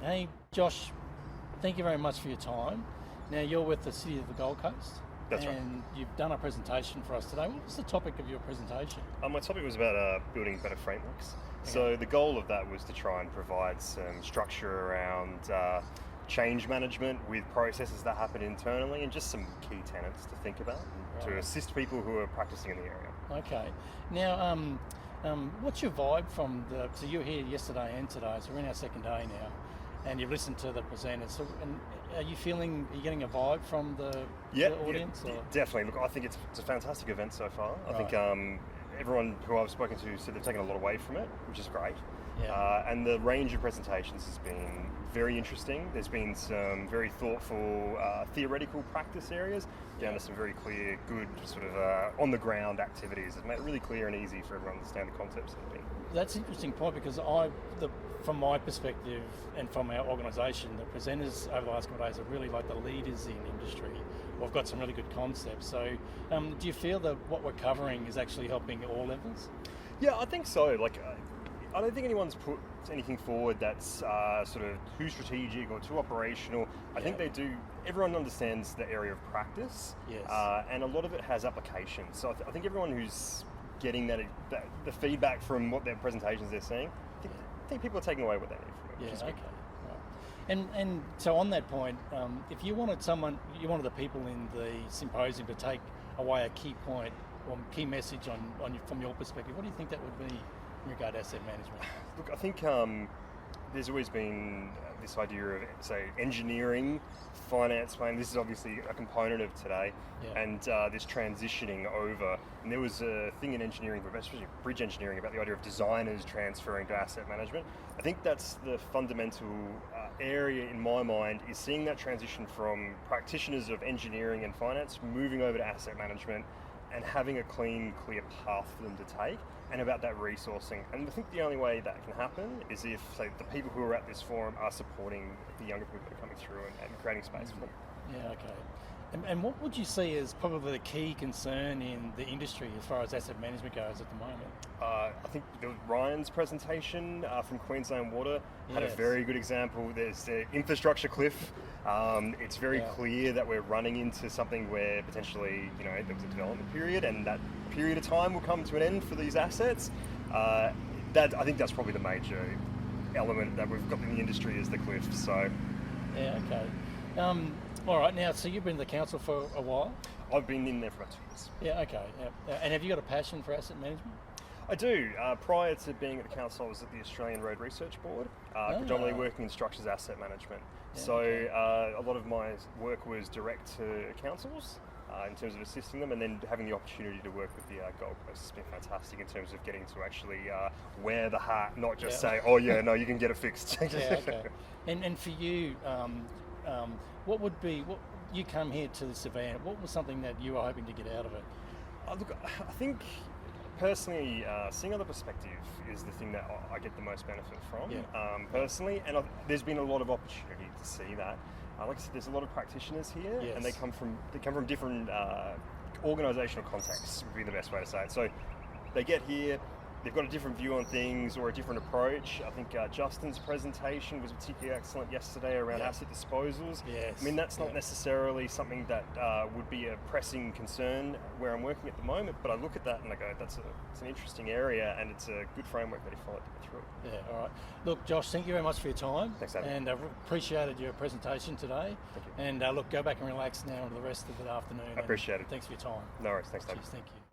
Hey, Josh, thank you very much for your time. Now, you're with the City of the Gold Coast. That's right. And you've done a presentation for us today. What was the topic of your presentation? My topic was about building better frameworks. Okay. So the goal of that was to try and provide some structure around change management with processes that happen internally and just some key tenets to think about to assist people who are practicing in the area. Okay. Now, what's your vibe from so you were here yesterday and today, so we're in our second day now, and you've listened to the presenters. So, and are you getting a vibe from the audience? Yeah, definitely. Look, I think it's a fantastic event so far. I think everyone who I've spoken to said they've taken a lot away from it, which is great. Yeah. And the range of presentations has been very interesting. There's been some very thoughtful theoretical practice areas down to some very clear, good sort of on-the-ground activities. It's made it really clear and easy for everyone to understand the concepts of it. That's an interesting point because from my perspective and from our organisation, the presenters over the last couple of days are really like the leaders in industry. We've got some really good concepts. So do you feel that what we're covering is actually helping at all levels? Yeah, I think so. I don't think anyone's put anything forward that's sort of too strategic or too operational. I think they do. Everyone understands the area of practice, and a lot of it has applications. So I think everyone who's getting the feedback from what their presentations they're seeing, I think people are taking away what they need from it. Yeah, okay. Right. And so on that point, if you wanted the people in the symposium to take away a key point or key message from your perspective, what do you think that would be in regard to asset management? Look, I think there's always been this idea of, say, engineering, finance planning. This is obviously a component of today, and this transitioning over. And there was a thing in engineering, especially bridge engineering, about the idea of designers transferring to asset management. I think that's the fundamental area in my mind, is seeing that transition from practitioners of engineering and finance moving over to asset management and having a clean, clear path for them to take, and about that resourcing. And I think the only way that can happen is if, say, the people who are at this forum are supporting the younger people that are coming through and creating space for them. Yeah, okay. And what would you see as probably the key concern in the industry as far as asset management goes at the moment? I think Ryan's presentation from Queensland Water had a very good example. There's the infrastructure cliff. It's very clear that we're running into something where potentially, there was a development period, and that period of time will come to an end for these assets. I think that's probably the major element that we've got in the industry, is the cliff. So, yeah, okay. All right, now, so you've been in the council for a while? I've been in there for about 2 years. Yeah, okay. Yeah. And have you got a passion for asset management? I do. Prior to being at the council, I was at the Australian Road Research Board, predominantly working in structures asset management. Yeah, so a lot of my work was direct to councils in terms of assisting them, and then having the opportunity to work with the Gold Coast has been fantastic in terms of getting to actually wear the hat, not just say, oh yeah, no, you can get it fixed. Yeah, okay. And for you, what you come here to this event, what was something that you were hoping to get out of it? Look, I think personally, seeing other perspective is the thing that I get the most benefit from, personally, and there's been a lot of opportunity to see that. Like I said, there's a lot of practitioners here, and they come from different organisational contexts, would be the best way to say it. So they get here, they've got a different view on things or a different approach. I think Justin's presentation was particularly excellent yesterday around asset disposals. Yes. I mean, that's not necessarily something that would be a pressing concern where I'm working at the moment, but I look at that and I go, it's an interesting area, and it's a good framework that he followed to get through. Yeah, all right. Look, Josh, thank you very much for your time. Thanks, Adam. And I've appreciated your presentation today. Thank you. And look, go back and relax now for the rest of the afternoon. I appreciate it. Thanks for your time. No worries. Thanks, Adam. Cheers, thank you.